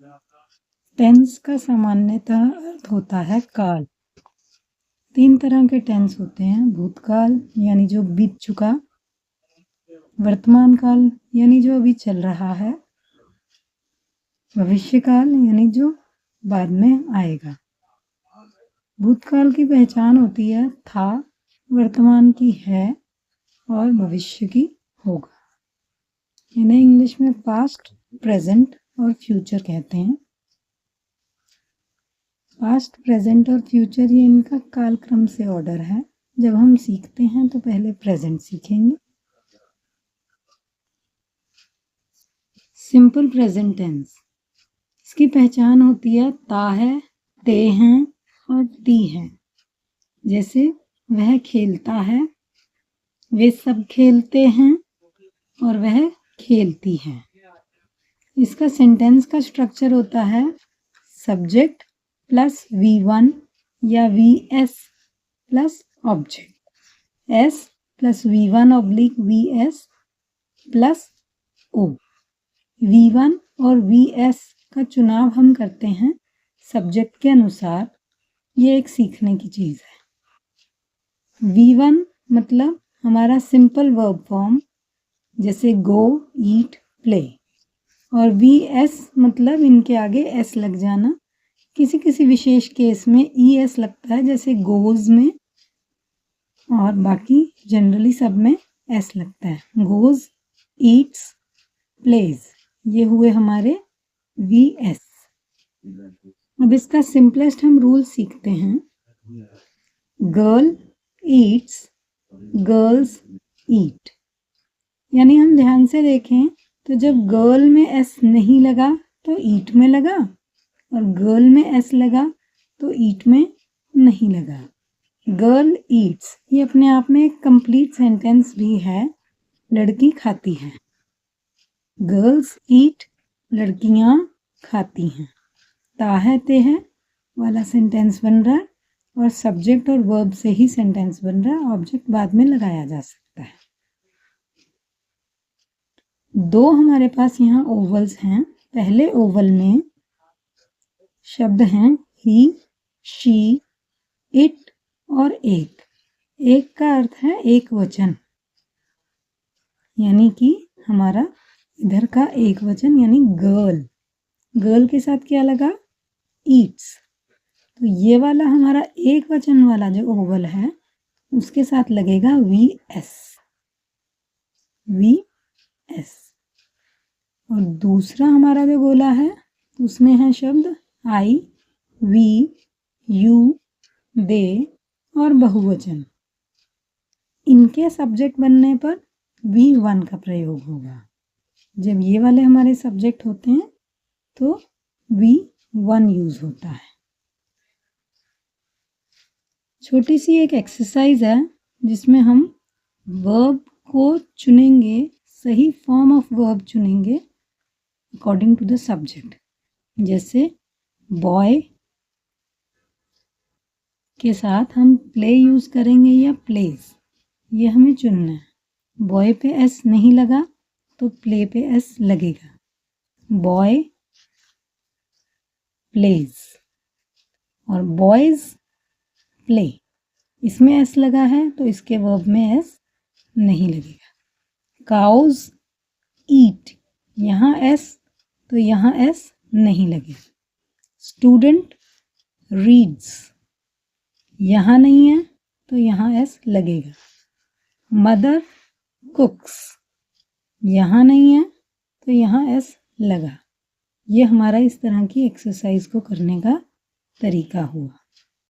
Tense का सामान्यतः अर्थ होता है काल। 3 तरह के टेंस होते हैं, भूतकाल यानी जो बीत चुका, वर्तमान काल यानी जो अभी चल रहा है, भविष्यकाल यानी जो बाद में आएगा। भूतकाल की पहचान होती है था, वर्तमान की है और भविष्य की होगा। इन्हें इंग्लिश में पास्ट, प्रेजेंट और फ्यूचर कहते हैं। पास्ट, प्रेजेंट और फ्यूचर ये इनका कालक्रम से ऑर्डर है। जब हम सीखते हैं तो पहले प्रेजेंट सीखेंगे। सिंपल प्रेजेंट टेंस, इसकी पहचान होती है ता है, ते हैं और ती है। जैसे वह खेलता है, वे सब खेलते हैं और वह खेलती है। इसका सेंटेंस का स्ट्रक्चर होता है सब्जेक्ट प्लस V1 या VS plus object, S plus V1 oblique VS plus O। V1 और VS का चुनाव हम करते हैं सब्जेक्ट के अनुसार। ये एक सीखने की चीज़ है। V1 मतलब हमारा सिंपल वर्ब फॉर्म, जैसे गो, ईट, प्ले। और VS मतलब इनके आगे S लग जाना। किसी किसी विशेष केस में ES लगता है, जैसे गोज में, और बाकी जनरली सब में S लगता है। गोज, ईट्स, प्लेज, ये हुए हमारे VS। अब इसका सिंपलेस्ट हम रूल सीखते हैं। गर्ल ईट्स, गर्ल्स ईट। यानी हम ध्यान से देखें तो जब गर्ल में S नहीं लगा तो ईट में लगा, और गर्ल में S लगा तो ईट में नहीं लगा। गर्ल ईट्स ये अपने आप में एक कंप्लीट सेंटेंस भी है। लड़की खाती है। गर्ल्स ईट, लड़कियां खाती हैं। ता है ते है वाला सेंटेंस बन रहा है, और सब्जेक्ट और वर्ब से ही सेंटेंस बन रहा है। ऑब्जेक्ट बाद में लगाया जा सकता है। दो हमारे पास यहाँ ओवल्स हैं। पहले ओवल में शब्द हैं ही, शी, इट और एक। एक का अर्थ है एक वचन, यानी कि हमारा इधर का एक वचन यानी गर्ल। गर्ल के साथ क्या लगा? ईट्स। तो ये वाला हमारा एक वचन वाला जो ओवल है उसके साथ लगेगा VS। VS। और दूसरा हमारा जो गोला है उसमें है शब्द I, we, you, they और बहुवचन। इनके सब्जेक्ट बनने पर V1 का प्रयोग होगा। जब ये वाले हमारे सब्जेक्ट होते हैं तो V1 यूज होता है। छोटी सी एक एक्सरसाइज है जिसमें हम वर्ब को चुनेंगे, सही फॉर्म ऑफ वर्ब चुनेंगे अकॉर्डिंग टू द सब्जेक्ट। जैसे बॉय के साथ हम प्ले यूज करेंगे या प्लेज, ये हमें चुनना है। बॉय पे S नहीं लगा तो प्ले पे S लगेगा। बॉय प्लेज और बॉयज प्ले, इसमें S लगा है तो इसके वर्ब में S नहीं लगेगा। काउज ईट, यहाँ S तो यहाँ S नहीं लगेगा। स्टूडेंट रीड्स, यहाँ नहीं है तो यहाँ S लगेगा। मदर कुक्स, यहाँ नहीं है तो यहाँ S लगा। ये हमारा इस तरह की एक्सरसाइज को करने का तरीका हुआ।